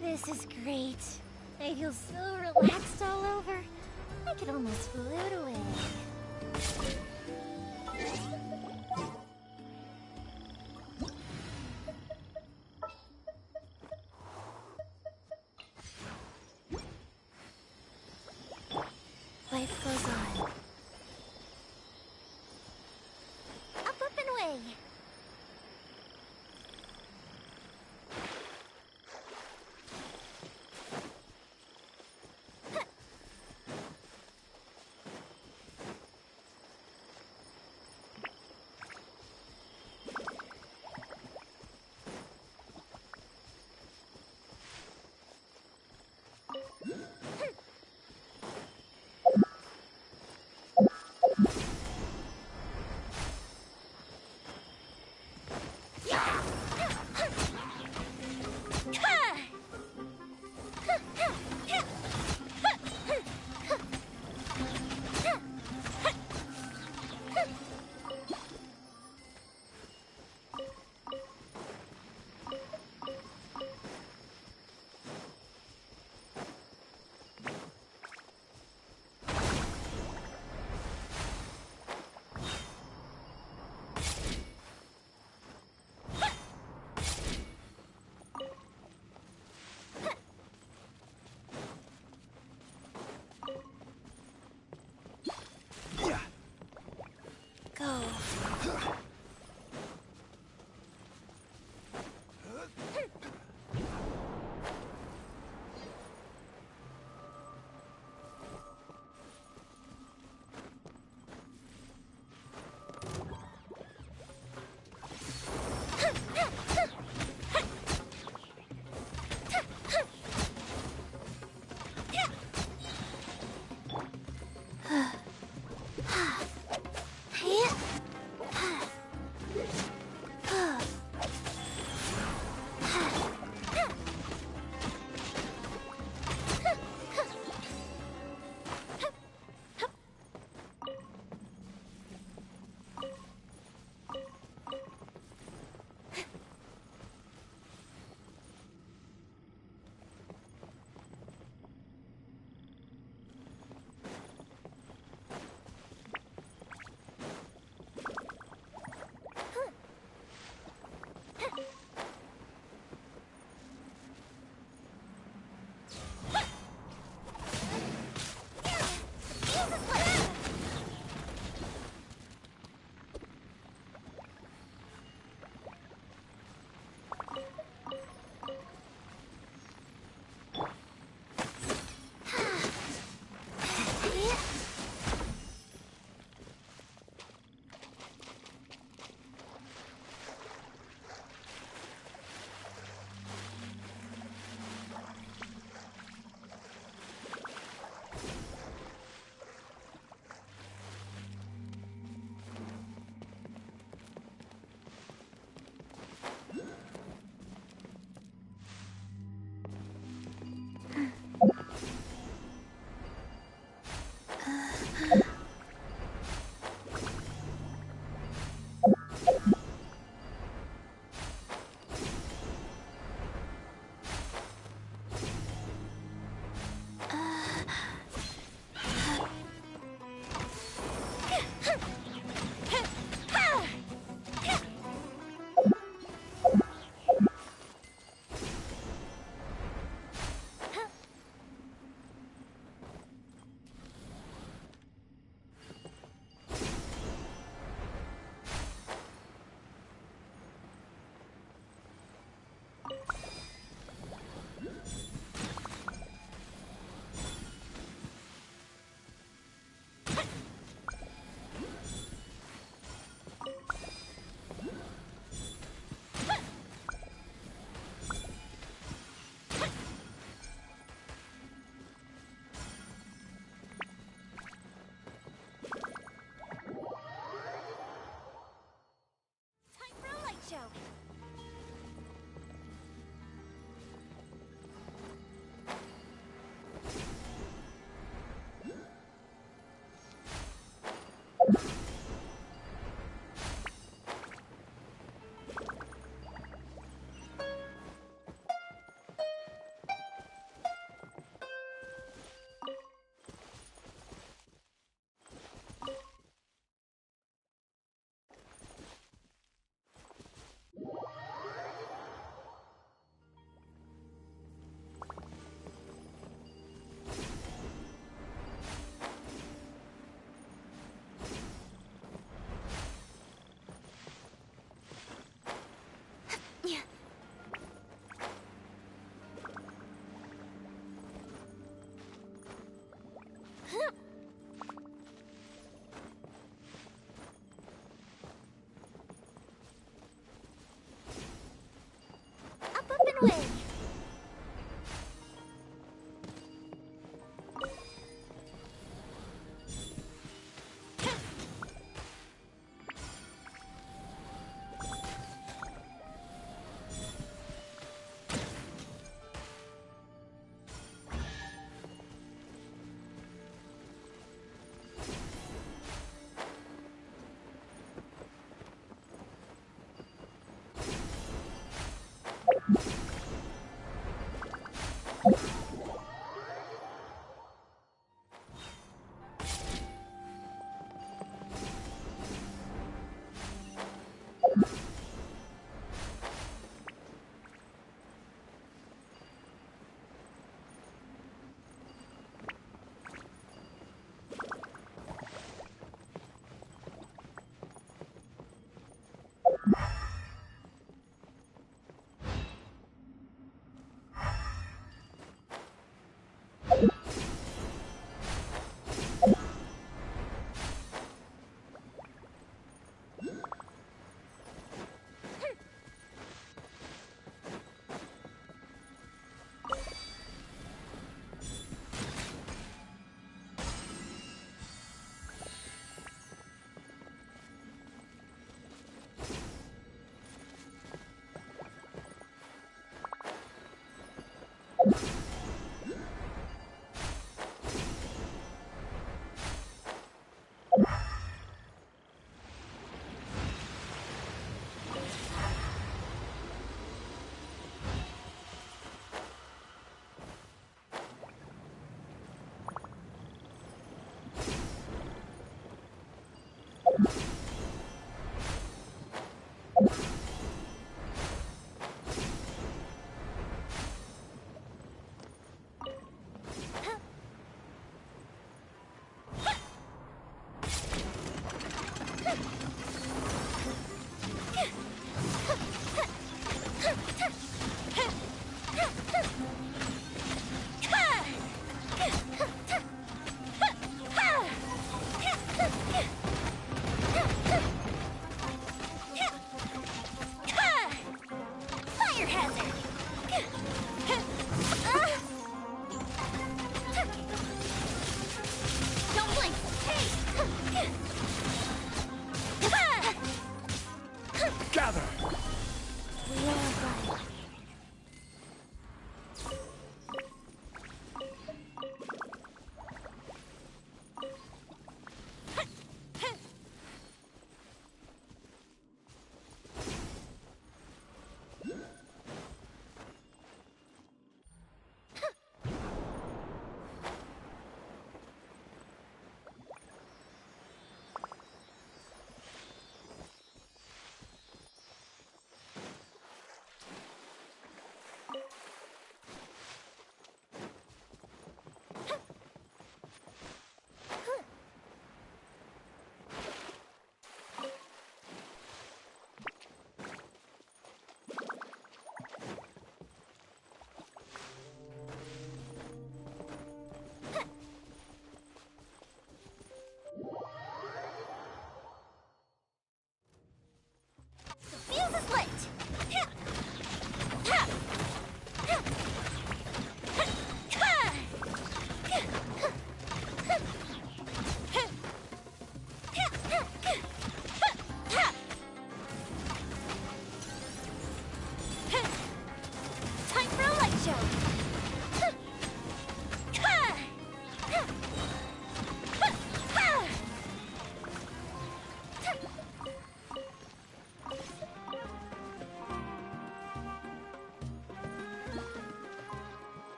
This is great. I feel so relaxed all over. I could almost float away. Life goes on. Up and away.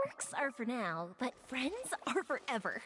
Quirks are for now, but friends are forever.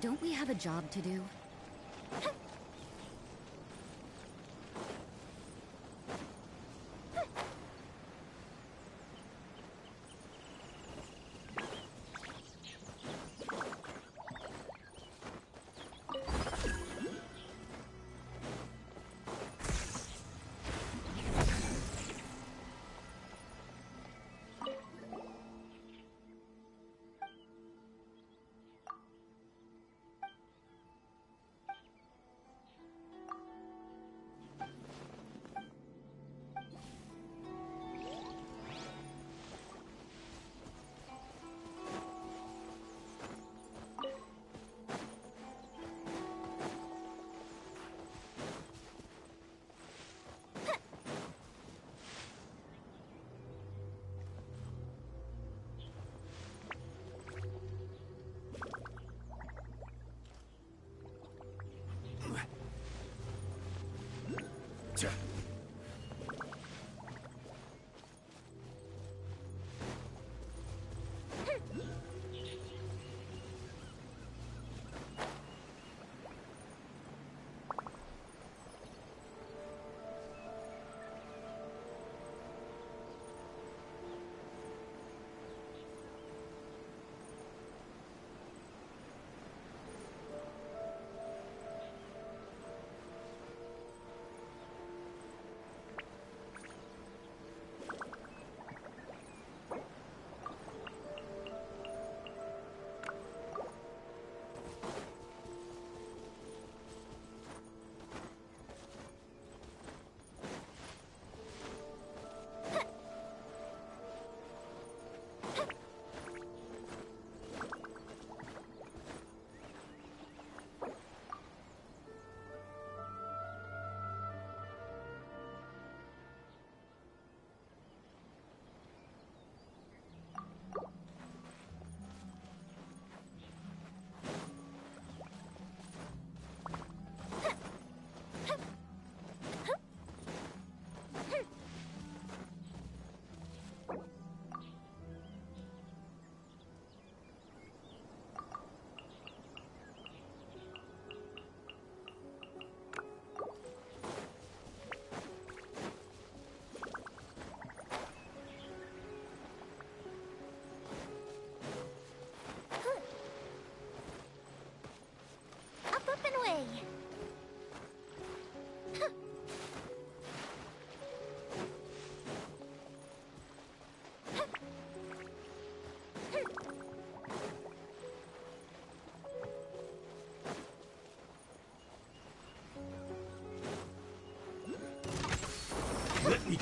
Don't we have a job to do?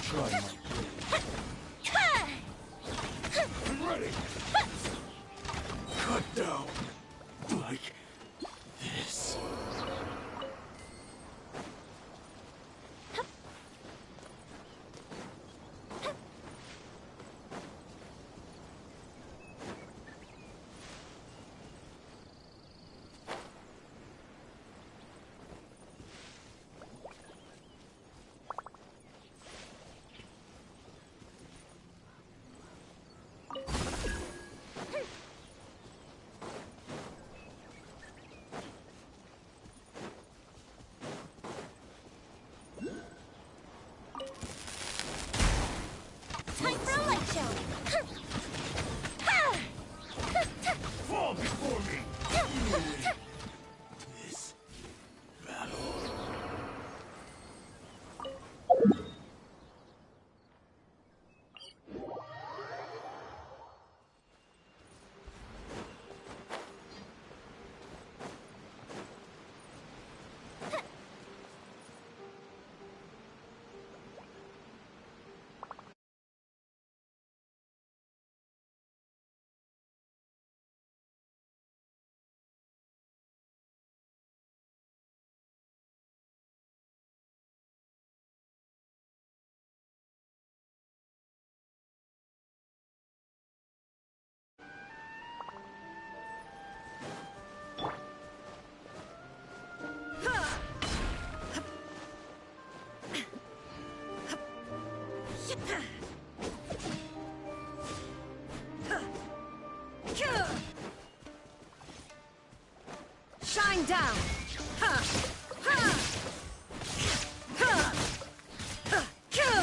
try my blade. Ready. Cut down. Like this. Time for a light show! Fall before me! This battle. Shine down! Ha! Ha! Ha! Ha! Ha!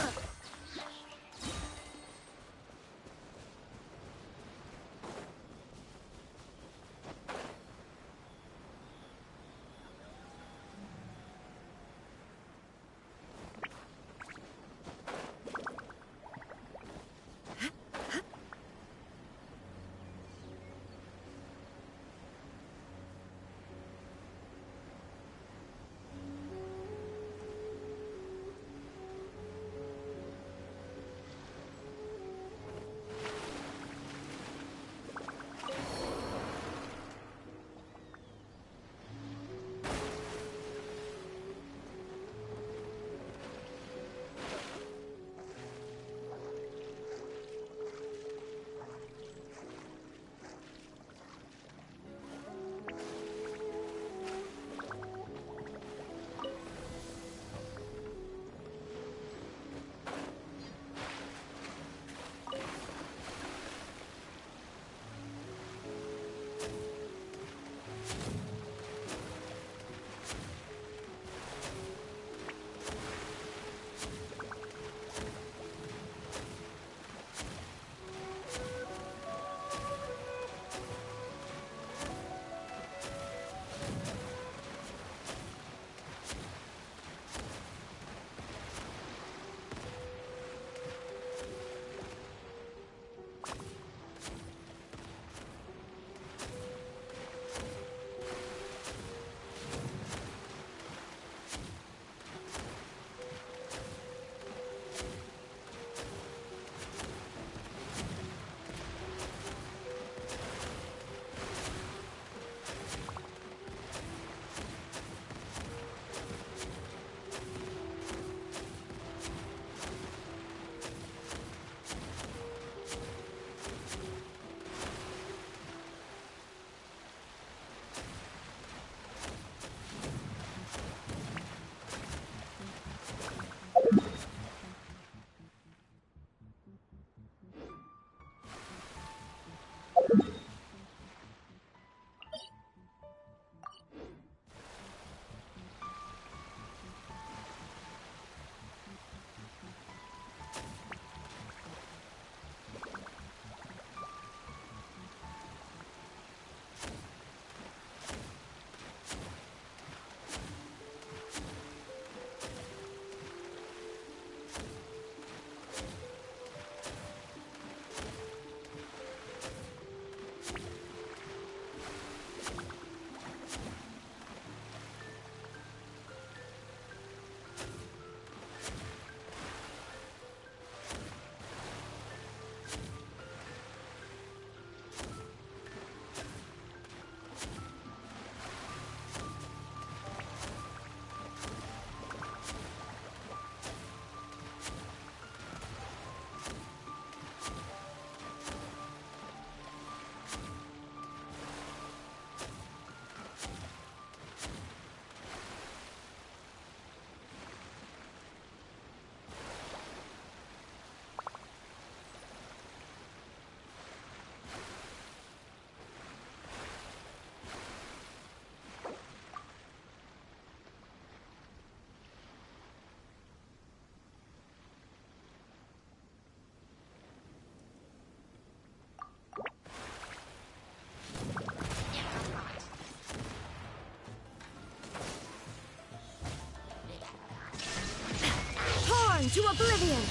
into oblivion!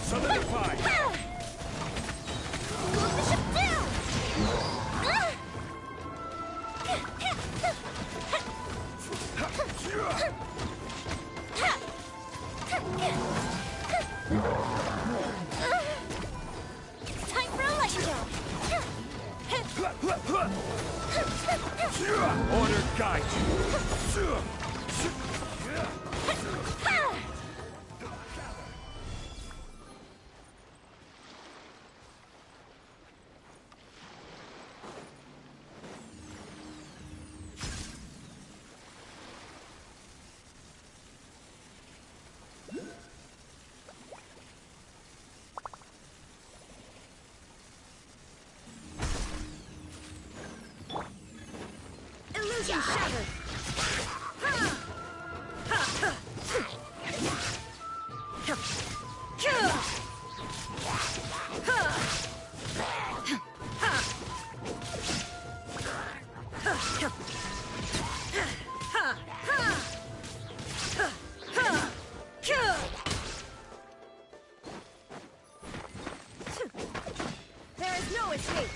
Solidify! Move the ship down! It's time for a light show! Order guide you! Illusion shattered! There is no escape!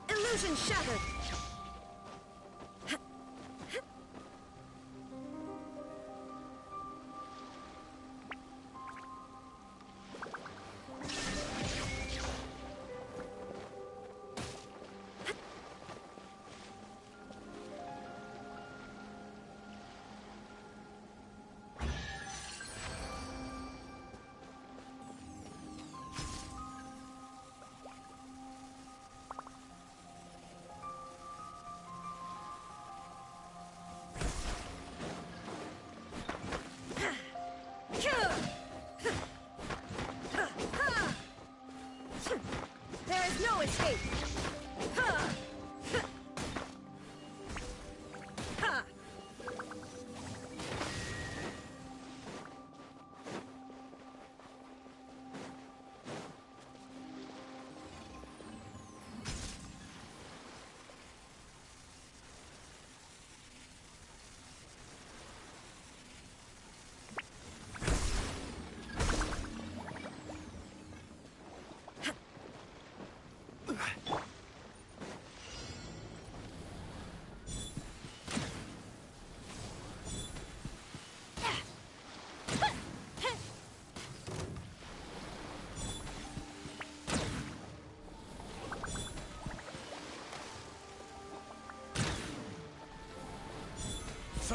Illusion shattered!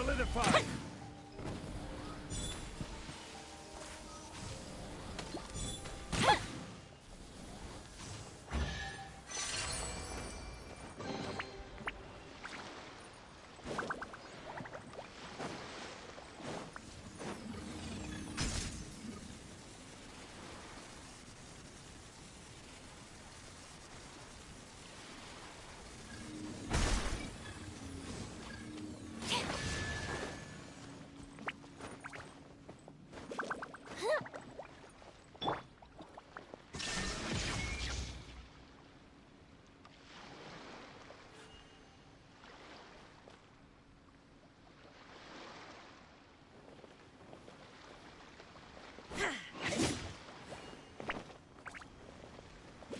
Solidify!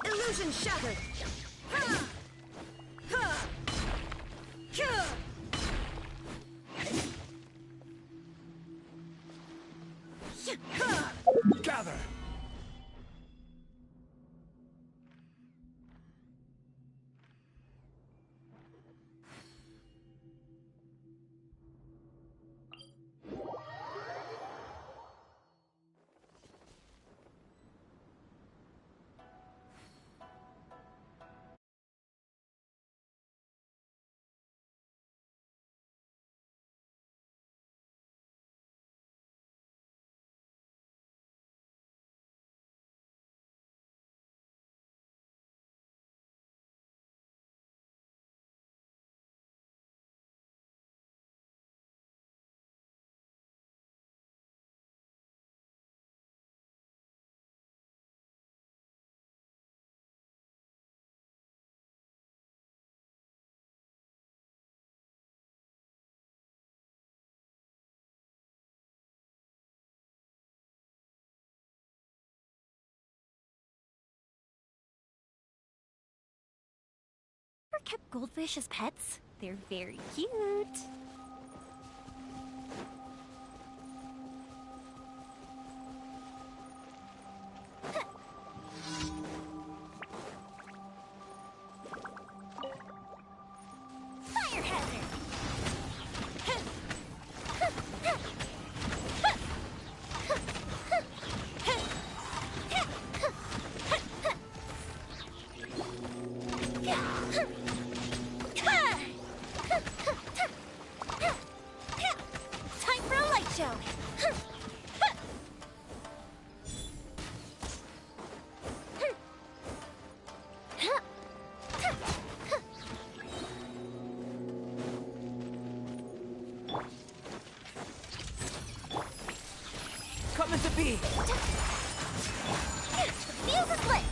Illusion shattered. Gather! Ever kept goldfish as pets? They're very cute. Fire hazard! Time for a light show! Coming to be! The fuse is lit!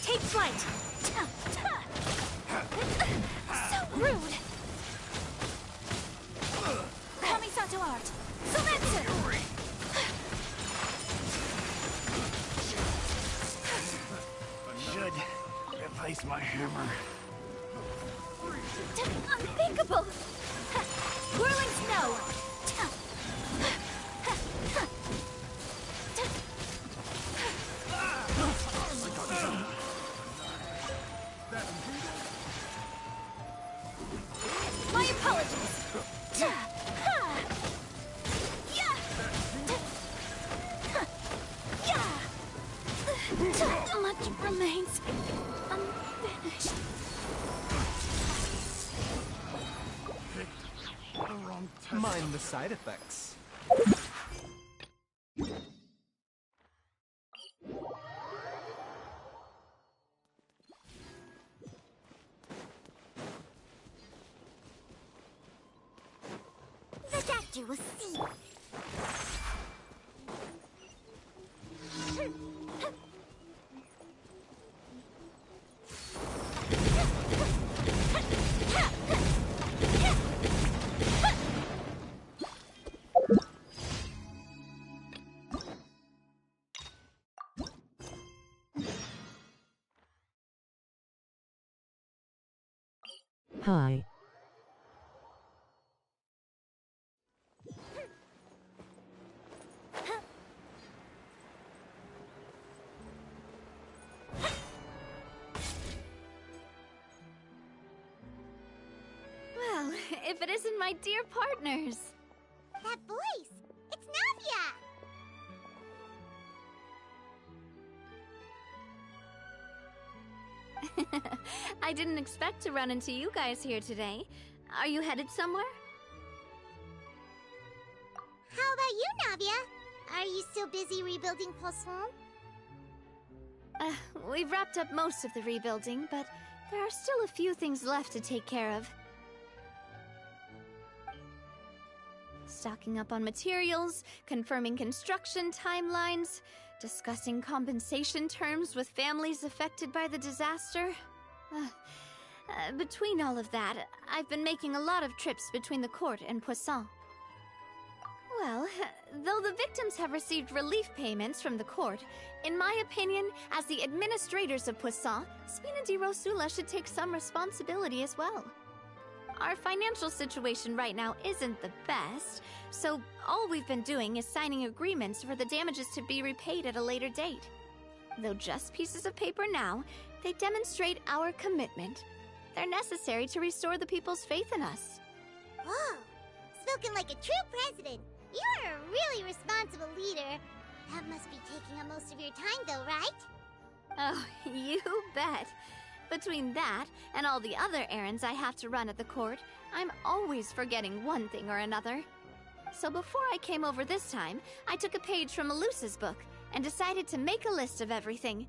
Take flight! So rude! Kamisato art! Sometsu! Should replace my hammer. Unthinkable! Whirling snow! My apologies! Much remains mind the side effects. The doctor will see. Hi. Well, if it isn't my dear partners. That voice! It's Navia! I didn't expect to run into you guys here today. Are you headed somewhere? How about you, Navia? Are you still busy rebuilding Poisson? We've wrapped up most of the rebuilding, but there are still a few things left to take care of. Stocking up on materials, confirming construction timelines, discussing compensation terms with families affected by the disaster. Between all of that, I've been making a lot of trips between the court and Poisson. Well, though the victims have received relief payments from the court, in my opinion, as the administrators of Poisson, Spina di Rosula should take some responsibility as well. Our financial situation right now isn't the best, so all we've been doing is signing agreements for the damages to be repaid at a later date. Though just pieces of paper now, they demonstrate our commitment. They're necessary to restore the people's faith in us. Whoa! Spoken like a true president. You're a really responsible leader. That must be taking up most of your time, though, right? Oh, you bet. Between that and all the other errands I have to run at the court, I'm always forgetting one thing or another. So before I came over this time, I took a page from Melusa's book and decided to make a list of everything.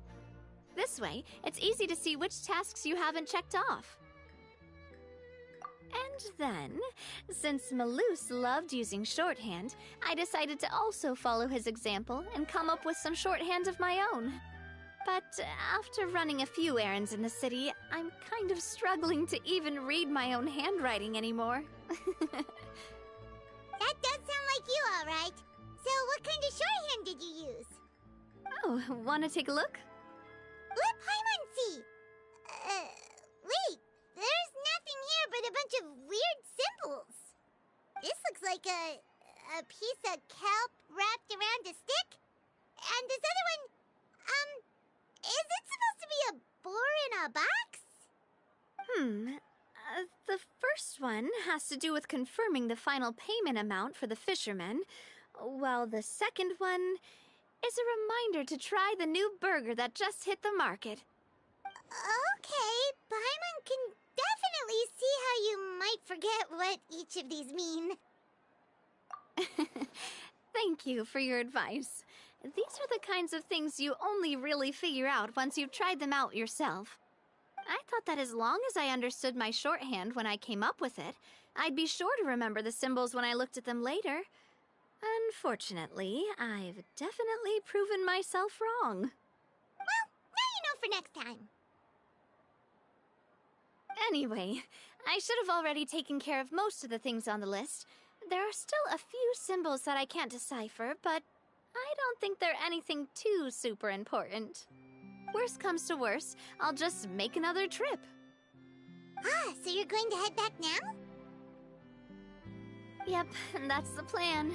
This way, it's easy to see which tasks you haven't checked off. And then, since Melus loved using shorthand, I decided to also follow his example and come up with some shorthand of my own. But after running a few errands in the city, I'm kind of struggling to even read my own handwriting anymore. That does sound like you, all right. So what kind of shorthand did you use? Oh, want to take a look? Let Paimon see. Wait. There's nothing here but a bunch of weird symbols. This looks like a piece of kelp wrapped around a stick. And this other one, is it supposed to be a boar in a box? The first one has to do with confirming the final payment amount for the fishermen, while the second one is a reminder to try the new burger that just hit the market. Okay, Paimon can definitely see how you might forget what each of these mean. Thank you for your advice. These are the kinds of things you only really figure out once you've tried them out yourself. I thought that as long as I understood my shorthand when I came up with it, I'd be sure to remember the symbols when I looked at them later. Unfortunately, I've definitely proven myself wrong. Well, now you know for next time. Anyway, I should have already taken care of most of the things on the list. There are still a few symbols that I can't decipher, but I don't think they're anything too super important. Worst comes to worst, I'll just make another trip. Ah, so you're going to head back now? Yep, that's the plan.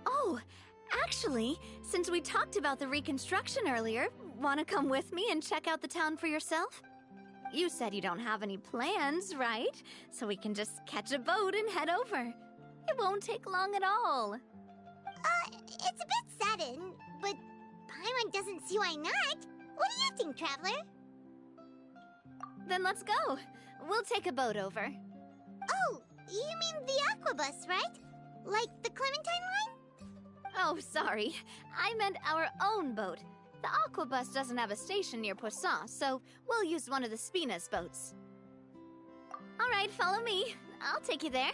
Oh, actually, since we talked about the reconstruction earlier, want to come with me and check out the town for yourself? You said you don't have any plans, right? So we can just catch a boat and head over. It won't take long at all. It's a bit sudden, but Paimon doesn't see why not. What do you think, Traveler? Then let's go. We'll take a boat over. Oh, you mean the aquabus, right? Like the Clementine line? Oh, sorry. I meant our own boat. The Aquabus doesn't have a station near Poisson, so we'll use one of the Spina's boats. All right, follow me. I'll take you there.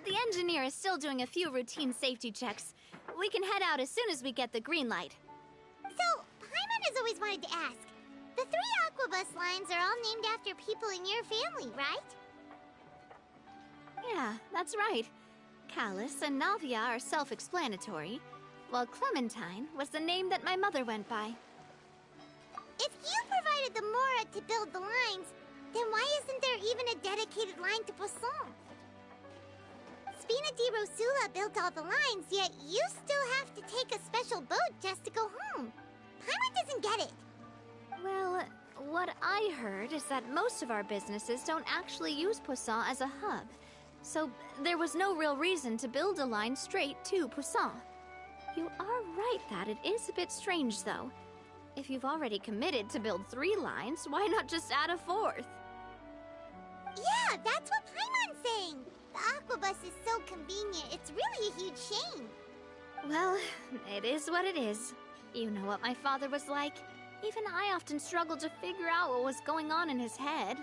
The engineer is still doing a few routine safety checks. We can head out as soon as we get the green light. So, Paimon has always wanted to ask. The 3 Aquabus lines are all named after people in your family, right? Yeah, that's right. Callus and Navia are self-explanatory, while Clementine was the name that my mother went by. If you provided the Mora to build the lines, then why isn't there even a dedicated line to Poisson? Spina di Rosula built all the lines, yet you still have to take a special boat just to go home. Paimon doesn't get it. Well, what I heard is that most of our businesses don't actually use Poisson as a hub, so there was no real reason to build a line straight to Poisson. You are right that it is a bit strange, though. If you've already committed to build 3 lines, why not just add a 4th? Yeah, that's what Paimon's saying. The Aquabus is so convenient, it's really a huge shame. Well, it is what it is. You know what my father was like. Even I often struggled to figure out what was going on in his head.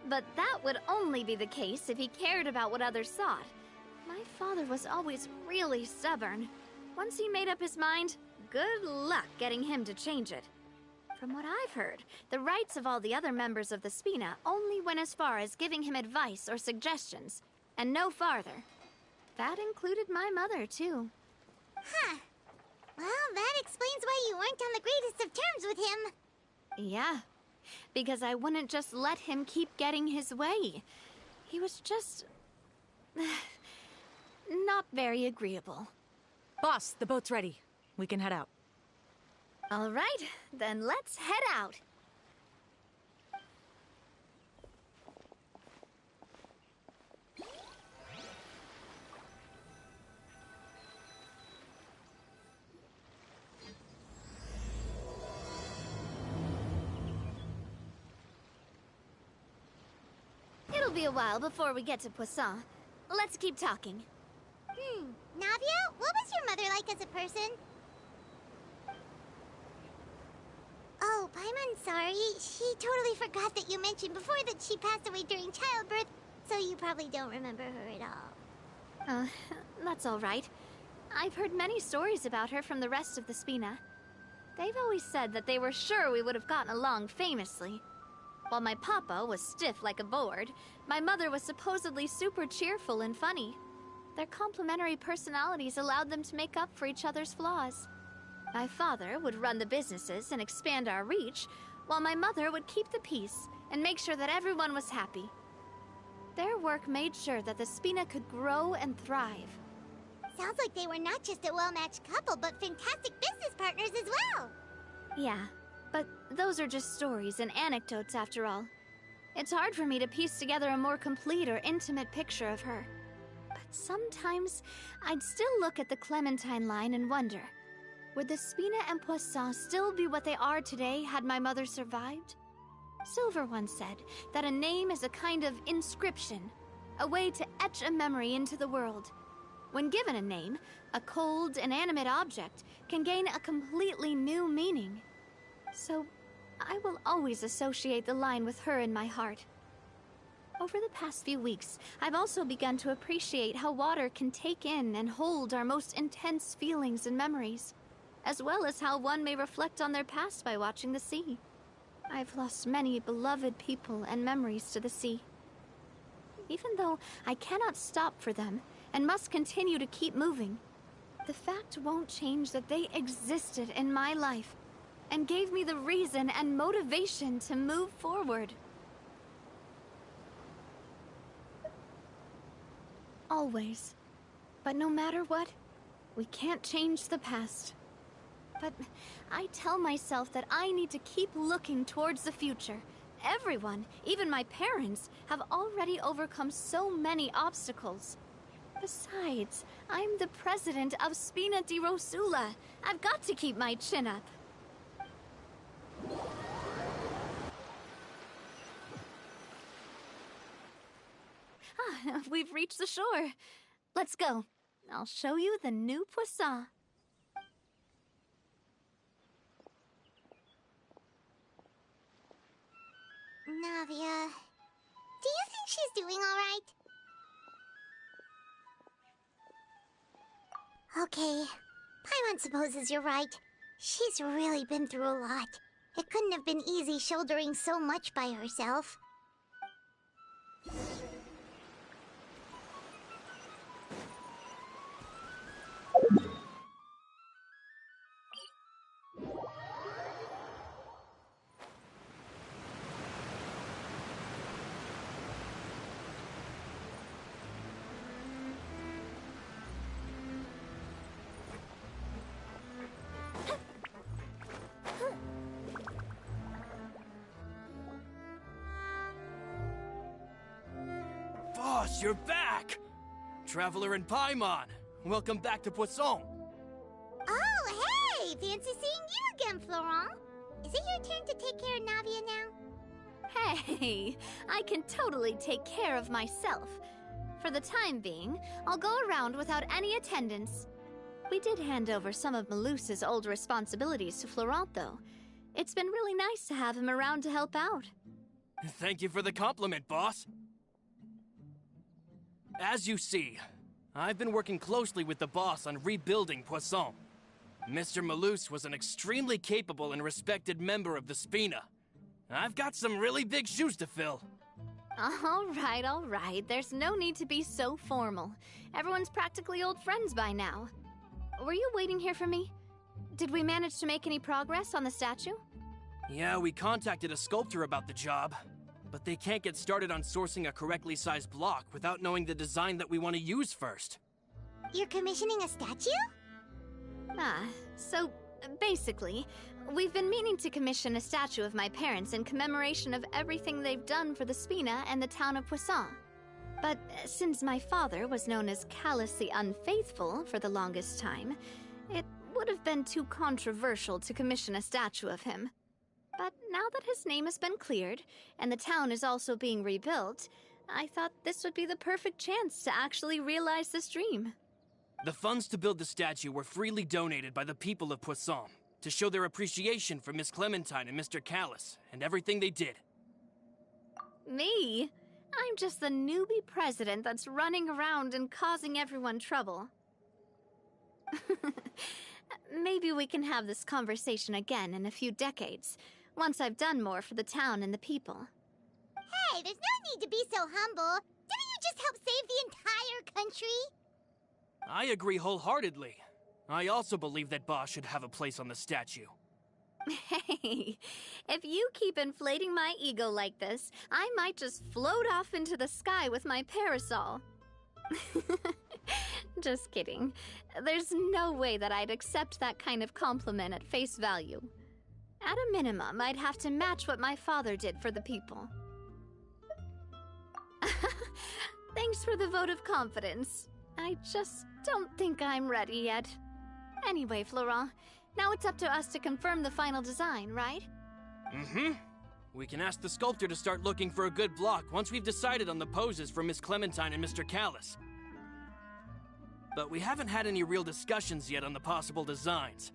But that would only be the case if he cared about what others thought. My father was always really stubborn. Once he made up his mind, good luck getting him to change it. From what I've heard, the rights of all the other members of the Spina only went as far as giving him advice or suggestions, and no farther. That included my mother, too. Huh. Well, that explains why you weren't on the greatest of terms with him. Yeah, because I wouldn't just let him keep getting his way. He was just... not very agreeable. Boss, the boat's ready. We can head out. All right, then let's head out. It'll be a while before we get to Poisson. Let's keep talking. Navia, what was your mother like as a person? Oh, Paimon, sorry. She totally forgot that you mentioned before that she passed away during childbirth, so you probably don't remember her at all. That's all right. I've heard many stories about her from the rest of the Spina. They've always said that they were sure we would have gotten along famously. While my papa was stiff like a board, my mother was supposedly super cheerful and funny. Their complementary personalities allowed them to make up for each other's flaws. My father would run the businesses and expand our reach, while my mother would keep the peace and make sure that everyone was happy. Their work made sure that the Spina could grow and thrive. Sounds like they were not just a well-matched couple, but fantastic business partners as well. Yeah, but those are just stories and anecdotes after all. It's hard for me to piece together a more complete or intimate picture of her. But sometimes, I'd still look at the Clementine line and wonder, would the Spina and Poisson still be what they are today had my mother survived? Silver once said that a name is a kind of inscription, a way to etch a memory into the world. When given a name, a cold, inanimate object can gain a completely new meaning. So, I will always associate the line with her in my heart. Over the past few weeks, I've also begun to appreciate how water can take in and hold our most intense feelings and memories, as well as how one may reflect on their past by watching the sea. I've lost many beloved people and memories to the sea. Even though I cannot stop for them and must continue to keep moving, the fact won't change that they existed in my life and gave me the reason and motivation to move forward. Always. But no matter what, we can't change the past. But I tell myself that I need to keep looking towards the future. Everyone, even my parents, have already overcome so many obstacles. Besides, I'm the president of Spina di Rosula. I've got to keep my chin up. Ah, we've reached the shore. Let's go. I'll show you the new Poisson. Navia, do you think she's doing all right? Okay, Paimon supposes you're right. She's really been through a lot. It couldn't have been easy shouldering so much by herself. Boss, you're back! Traveler and Paimon, welcome back to Poisson. Oh, hey! Fancy seeing you again, Florent. Is it your turn to take care of Navia now? Hey, I can totally take care of myself. For the time being, I'll go around without any attendance. We did hand over some of Malus's old responsibilities to Florent, though. It's been really nice to have him around to help out. Thank you for the compliment, boss. As you see, I've been working closely with the boss on rebuilding Poisson. Mr. Malus was an extremely capable and respected member of the Spina. I've got some really big shoes to fill. All right. There's no need to be so formal. Everyone's practically old friends by now. Were you waiting here for me? Did we manage to make any progress on the statue? Yeah, we contacted a sculptor about the job, but they can't get started on sourcing a correctly sized block without knowing the design that we want to use first. You're commissioning a statue? So basically, we've been meaning to commission a statue of my parents in commemoration of everything they've done for the Spina and the town of Poisson. But since my father was known as Callus the Unfaithful for the longest time, it would have been too controversial to commission a statue of him. But now that his name has been cleared, and the town is also being rebuilt, I thought this would be the perfect chance to actually realize this dream. The funds to build the statue were freely donated by the people of Poisson to show their appreciation for Miss Clementine and Mr. Callus and everything they did. Me? I'm just the newbie president that's running around and causing everyone trouble. Maybe we can have this conversation again in a few decades, once I've done more for the town and the people. Hey, there's no need to be so humble. Didn't you just help save the entire country? I agree wholeheartedly. I also believe that Boss should have a place on the statue. Hey, if you keep inflating my ego like this, I might just float off into the sky with my parasol. Just kidding. There's no way that I'd accept that kind of compliment at face value. At a minimum, I'd have to match what my father did for the people. Thanks for the vote of confidence. I just don't think I'm ready yet. Anyway, Florent, now it's up to us to confirm the final design, right? Mm-hmm. We can ask the sculptor to start looking for a good block once we've decided on the poses for Miss Clementine and Mr. Callus. But we haven't had any real discussions yet on the possible designs.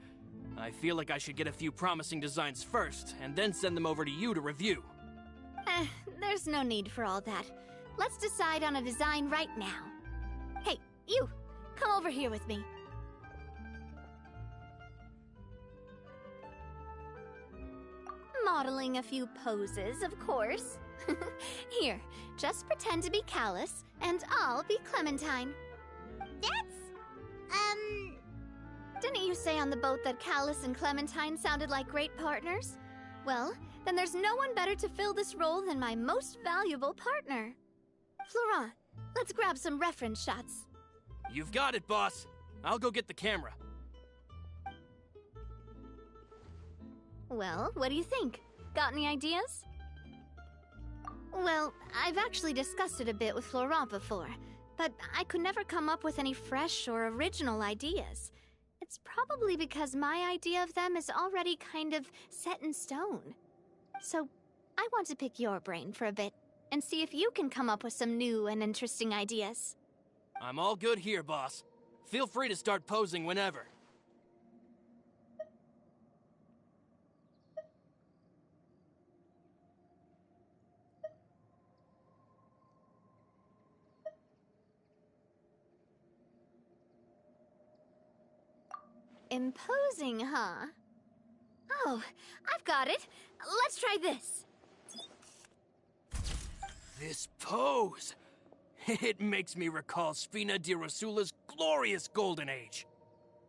I feel like I should get a few promising designs first, and then send them over to you to review. There's no need for all that. Let's decide on a design right now. Hey, you! Come over here with me. Modeling a few poses, of course. Here, just pretend to be Callus, and I'll be Clementine. Didn't you say on the boat that Callus and Clementine sounded like great partners? Well, then there's no one better to fill this role than my most valuable partner. Florent, let's grab some reference shots. You've got it, boss. I'll go get the camera. Well, what do you think? Got any ideas? Well, I've actually discussed it a bit with Florent before. but I could never come up with any fresh or original ideas. It's probably because my idea of them is already kind of set in stone. So, I want to pick your brain for a bit and see if you can come up with some new and interesting ideas. I'm all good here, boss. Feel free to start posing whenever. Imposing, huh? Oh, I've got it. Let's try this. This pose! It makes me recall Spina di Rosula's glorious golden age.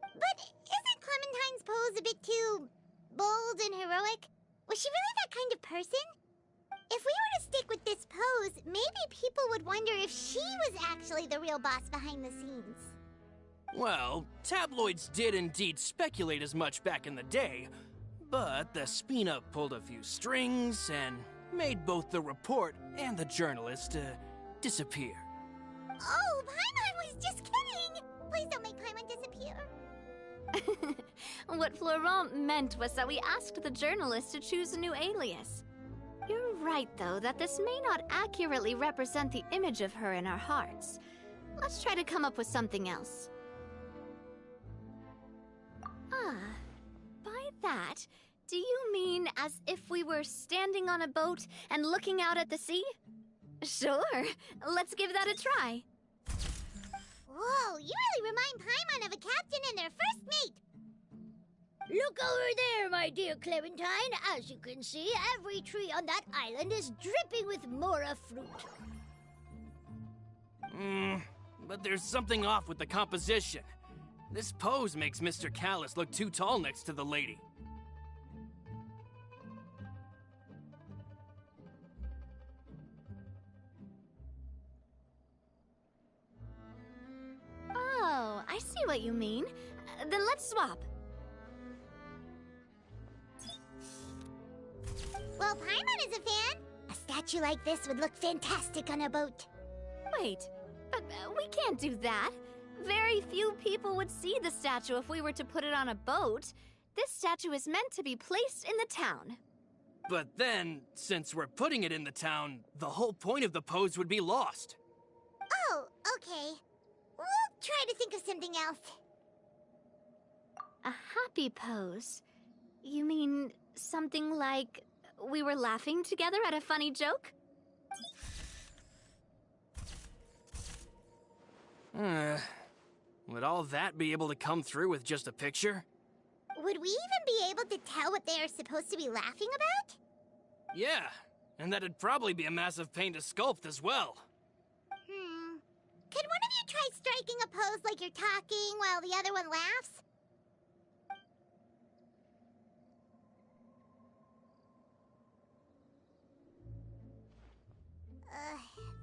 But isn't Clementine's pose a bit too bold and heroic? Was she really that kind of person? If we were to stick with this pose, maybe people would wonder if she was actually the real boss behind the scenes. Well, tabloids did indeed speculate as much back in the day, but the Spina pulled a few strings and made both the report and the journalist disappear. Oh, Paimon was just kidding! Please don't make Paimon disappear. What Florent meant was that we asked the journalist to choose a new alias. You're right, though, that this may not accurately represent the image of her in our hearts. Let's try to come up with something else. By that, do you mean as if we were standing on a boat and looking out at the sea? Sure, let's give that a try. Whoa, you really remind Paimon of a captain and their first mate. Look over there, my dear Clementine. As you can see, every tree on that island is dripping with mora fruit. But there's something off with the composition. This pose makes Mr. Callis look too tall next to the lady. Oh, I see what you mean. Then let's swap. Well, Paimon is a fan. A statue like this would look fantastic on a boat. Wait, but we can't do that. Very few people would see the statue if we were to put it on a boat. This statue is meant to be placed in the town. But then, since we're putting it in the town, the whole point of the pose would be lost. Oh, okay. We'll try to think of something else. A happy pose? You mean something like we were laughing together at a funny joke? Would all that be able to come through with just a picture? Would we even be able to tell what they are supposed to be laughing about? Yeah, and that'd probably be a massive pain to sculpt as well. Could one of you try striking a pose like you're talking while the other one laughs?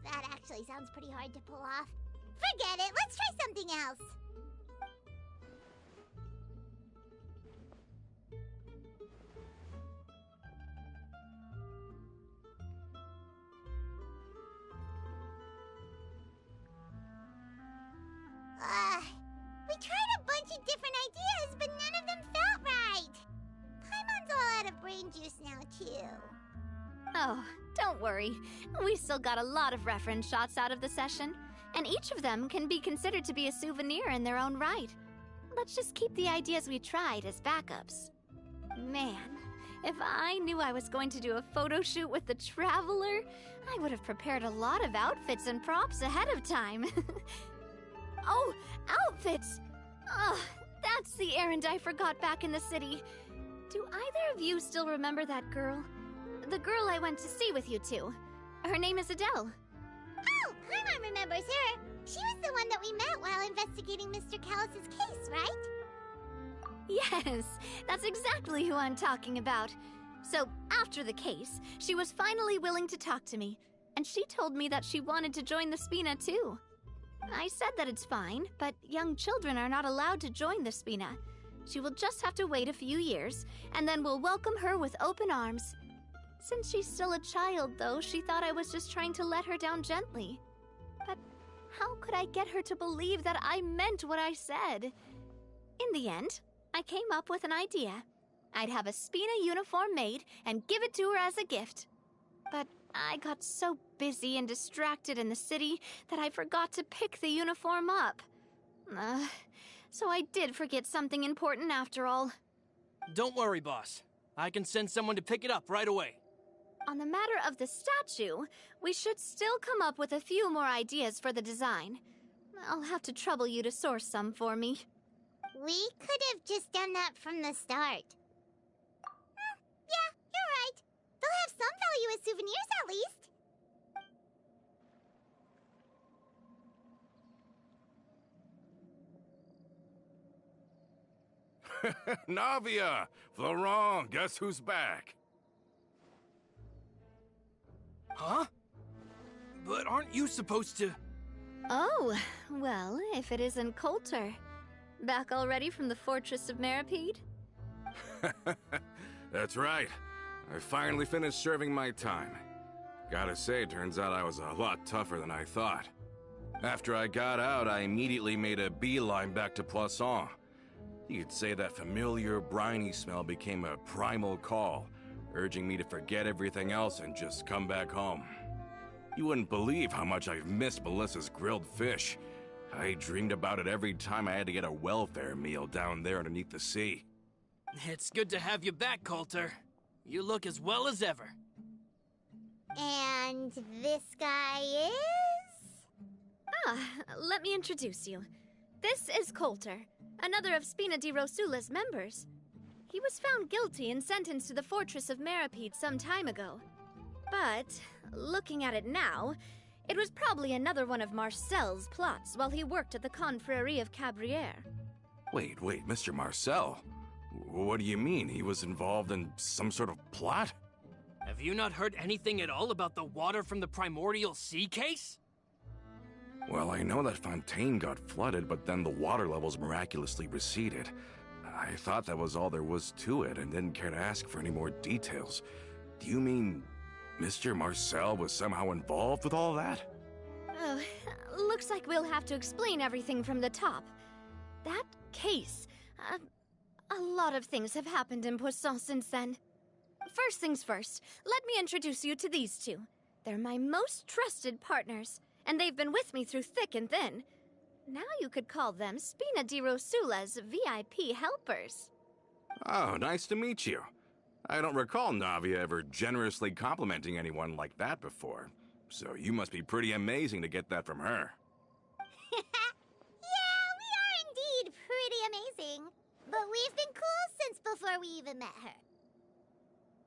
That actually sounds pretty hard to pull off. Forget it, let's try something else. We tried a bunch of different ideas, but none of them felt right. Paimon's all out of brain juice now, too. Oh, don't worry. We still got a lot of reference shots out of the session, and each of them can be considered to be a souvenir in their own right. Let's just keep the ideas we tried as backups. Man, if I knew I was going to do a photo shoot with the Traveler, I would have prepared a lot of outfits and props ahead of time. Oh, outfits! Oh, that's the errand I forgot back in the city. Do either of you still remember that girl? The girl I went to see with you two. Her name is Adele. Oh, Paimon remembers her. She was the one that we met while investigating Mr. Callus's case, right? Yes, that's exactly who I'm talking about. So, after the case, she was finally willing to talk to me, and she told me that she wanted to join the Spina too. I said that it's fine, but young children are not allowed to join the Spina. She will just have to wait a few years, and then we'll welcome her with open arms. Since she's still a child, though, she thought I was just trying to let her down gently. But how could I get her to believe that I meant what I said? In the end, I came up with an idea. I'd have a Spina uniform made and give it to her as a gift. But I got so busy and distracted in the city that I forgot to pick the uniform up. So I did forget something important after all. Don't worry, boss. I can send someone to pick it up right away. On the matter of the statue, we should still come up with a few more ideas for the design. I'll have to trouble you to source some for me. We could have just done that from the start. Yeah, you're right. They'll have some value as souvenirs at least. Navia! Florent, guess who's back? Huh? But aren't you supposed to... Oh, well, if it isn't Coulter. Back already from the Fortress of Meripede? That's right. I finally finished serving my time. Gotta say, turns out I was a lot tougher than I thought. After I got out, I immediately made a beeline back to Poisson. You could say that familiar, briny smell became a primal call, urging me to forget everything else and just come back home. You wouldn't believe how much I've missed Melissa's grilled fish. I dreamed about it every time I had to get a welfare meal down there underneath the sea. It's good to have you back, Coulter. You look as well as ever. And this guy is? Let me introduce you. This is Coulter, another of Spina di Rosula's members. He was found guilty and sentenced to the Fortress of Meripede some time ago. But, looking at it now, it was probably another one of Marcel's plots while he worked at the Confrérie of Cabrières. Wait, Mr. Marcel? What do you mean? He was involved in some sort of plot? Have you not heard anything at all about the water from the primordial sea case? Well, I know that Fontaine got flooded, but then the water levels miraculously receded. I thought that was all there was to it and didn't care to ask for any more details. Do you mean Mr. Marcel was somehow involved with all that? Oh, looks like we'll have to explain everything from the top. That case, a lot of things have happened in Poisson since then. First things first, let me introduce you to these two. They're my most trusted partners, and they've been with me through thick and thin. Now you could call them Spina di Rosula's VIP helpers. Oh, nice to meet you. I don't recall Navia ever generously complimenting anyone like that before, so you must be pretty amazing to get that from her. Yeah, we are indeed pretty amazing. But we've been cool since before we even met her.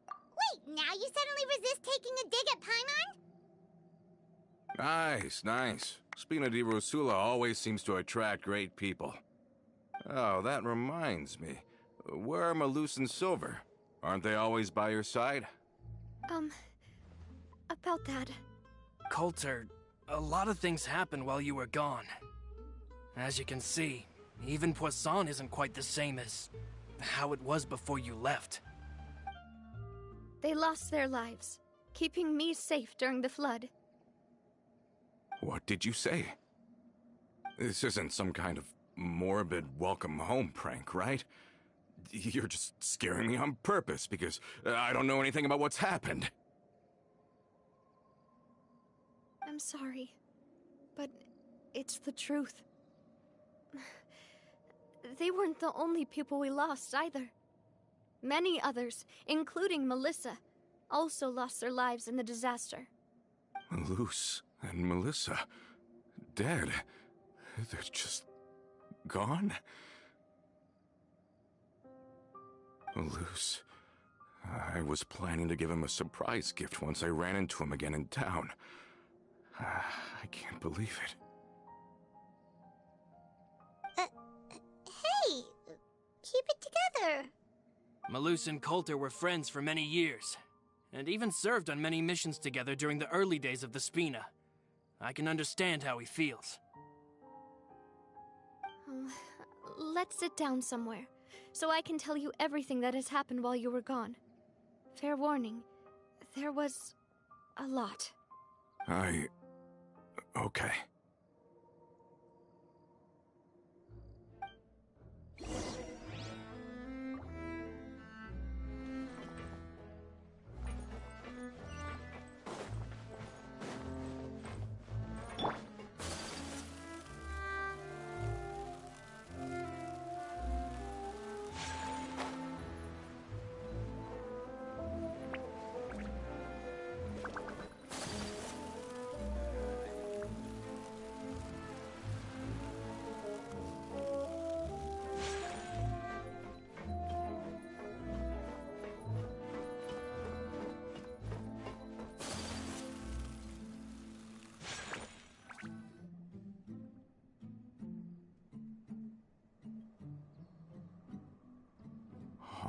Wait, now you suddenly resist taking a dig at Paimon? Nice. Spina di Rosula always seems to attract great people. Oh, that reminds me. Where are Malus and Silver? Aren't they always by your side? About that. Coulter, a lot of things happened while you were gone. As you can see, even Poisson isn't quite the same as how it was before you left. They lost their lives, keeping me safe during the flood. What did you say? This isn't some kind of morbid welcome home prank, right? You're just scaring me on purpose because I don't know anything about what's happened. I'm sorry, but it's the truth. They weren't the only people we lost either. Many others, including Melissa, also lost their lives in the disaster. Malus and Melissa, dead. They're just gone? Malus, I was planning to give him a surprise gift once I ran into him again in town. I can't believe it. Hey, keep it together. Malus and Coulter were friends for many years, and even served on many missions together during the early days of the Spina. I can understand how he feels. Let's sit down somewhere, so I can tell you everything that has happened while you were gone. Fair warning, there was a lot. Okay.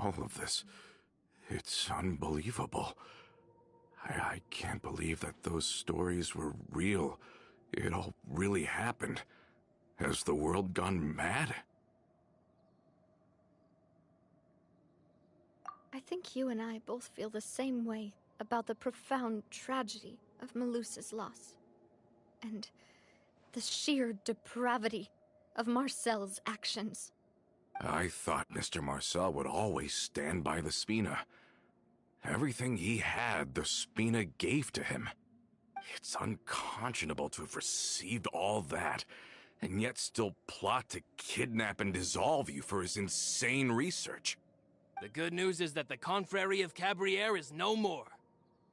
All of this, it's unbelievable. I can't believe that those stories were real. It all really happened. Has the world gone mad? I think you and I both feel the same way about the profound tragedy of Melusa's loss. And the sheer depravity of Marcel's actions. I thought Mr. Marcel would always stand by the Spina. Everything he had, the Spina gave to him. It's unconscionable to have received all that, and yet still plot to kidnap and dissolve you for his insane research. The good news is that the Confrérie of Cabriere is no more.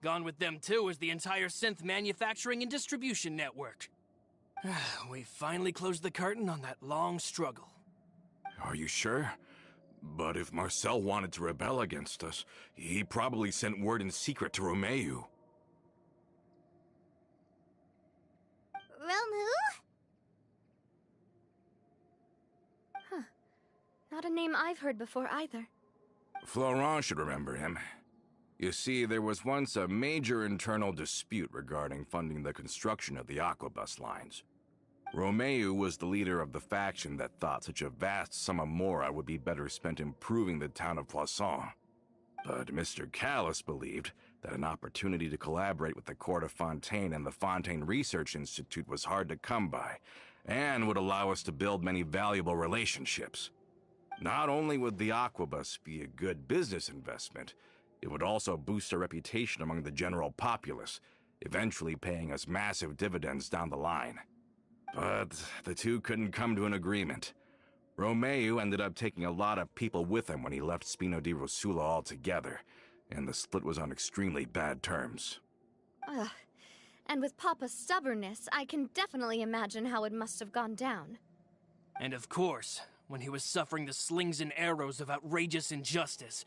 Gone with them too is the entire synth manufacturing and distribution network. We finally closed the curtain on that long struggle. Are you sure? But if Marcel wanted to rebel against us, he probably sent word in secret to Romeu. Realm who? Huh. Not a name I've heard before either. Florent should remember him. You see, there was once a major internal dispute regarding funding the construction of the Aquabus lines. Romeu was the leader of the faction that thought such a vast sum of mora would be better spent improving the town of Poisson. But Mr. Callis believed that an opportunity to collaborate with the Court of Fontaine and the Fontaine Research Institute was hard to come by, and would allow us to build many valuable relationships. Not only would the Aquabus be a good business investment, it would also boost our reputation among the general populace, eventually paying us massive dividends down the line. But the two couldn't come to an agreement. Romeu ended up taking a lot of people with him when he left Spino di Rosula altogether, and the split was on extremely bad terms. Ugh. And with Papa's stubbornness, I can definitely imagine how it must have gone down. And of course, when he was suffering the slings and arrows of outrageous injustice,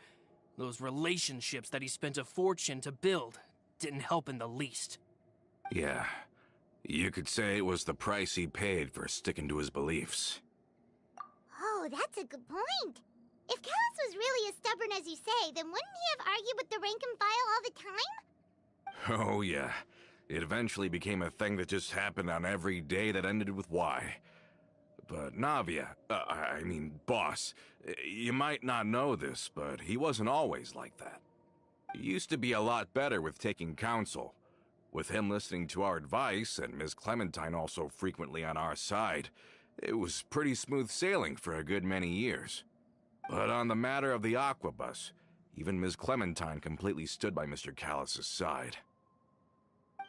those relationships that he spent a fortune to build didn't help in the least. Yeah, you could say it was the price he paid for sticking to his beliefs. Oh, that's a good point. If Callis was really as stubborn as you say, then wouldn't he have argued with the rank and file all the time? Oh yeah, it eventually became a thing that just happened on every day that ended with Y. But Navia, boss, you might not know this, but he wasn't always like that. He used to be a lot better with taking counsel. With him listening to our advice, and Ms. Clementine also frequently on our side, it was pretty smooth sailing for a good many years. But on the matter of the Aquabus, even Ms. Clementine completely stood by Mr. Callis's side.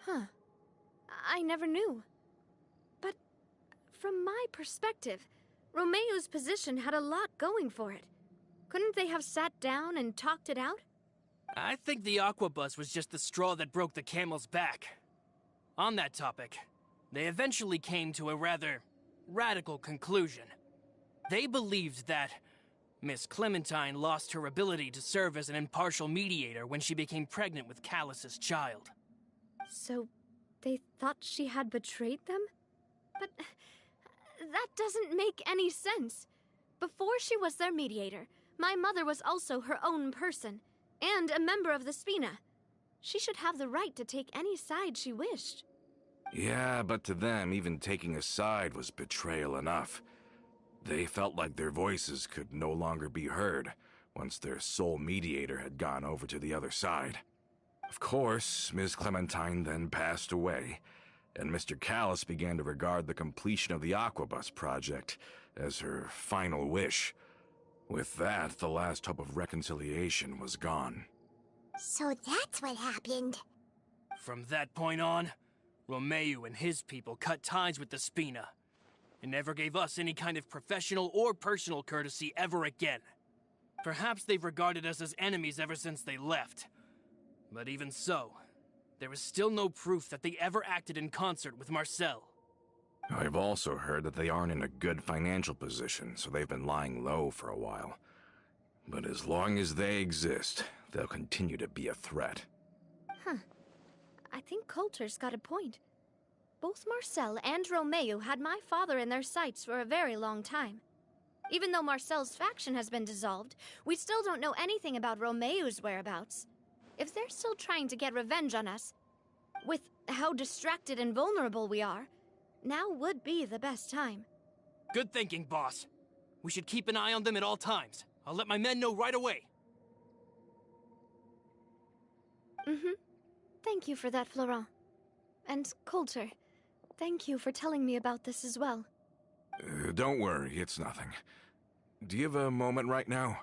Huh. I never knew. But from my perspective, Romeu's position had a lot going for it. Couldn't they have sat down and talked it out? I think the Aquabus was just the straw that broke the camel's back. On that topic, they eventually came to a rather radical conclusion. They believed that Miss Clementine lost her ability to serve as an impartial mediator when she became pregnant with Callis's child. So, they thought she had betrayed them? But that doesn't make any sense. Before she was their mediator, my mother was also her own person, and a member of the Spina. She should have the right to take any side she wished. Yeah, but to them, even taking a side was betrayal enough. They felt like their voices could no longer be heard once their sole mediator had gone over to the other side. Of course, Ms. Clementine then passed away, and Mr. Callis began to regard the completion of the Aquabus project as her final wish. With that, the last hope of reconciliation was gone. So that's what happened. From that point on, Romeu and his people cut ties with the Spina, and never gave us any kind of professional or personal courtesy ever again. Perhaps they've regarded us as enemies ever since they left. But even so, there is still no proof that they ever acted in concert with Marcel. I've also heard that they aren't in a good financial position, so they've been lying low for a while. But as long as they exist, they'll continue to be a threat. Huh. I think Coulter's got a point. Both Marcel and Romeu had my father in their sights for a very long time. Even though Marcel's faction has been dissolved, we still don't know anything about Romeu's whereabouts. If they're still trying to get revenge on us, with how distracted and vulnerable we are, now would be the best time. Good thinking, boss. We should keep an eye on them at all times. I'll let my men know right away. Thank you for that, Florent. And Coulter, thank you for telling me about this as well. Don't worry, it's nothing. Do you have a moment right now?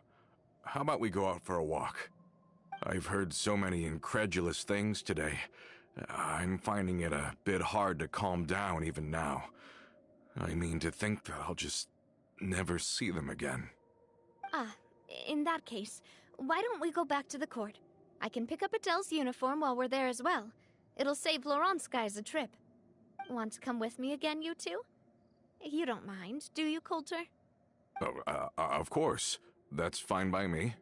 How about we go out for a walk? I've heard so many incredulous things today. I'm finding it a bit hard to calm down even now. I mean, to think that I'll just never see them again. Ah, in that case, why don't we go back to the court? I can pick up Adele's uniform while we're there as well. It'll save Laurent's guys a trip. Want to come with me again, you two? You don't mind, do you, Coulter? Oh, of course. That's fine by me.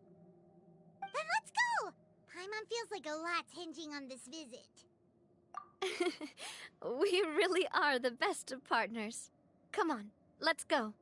Then let's go! Paimon feels like a lot's hinging on this visit. We really are the best of partners. Come on, let's go.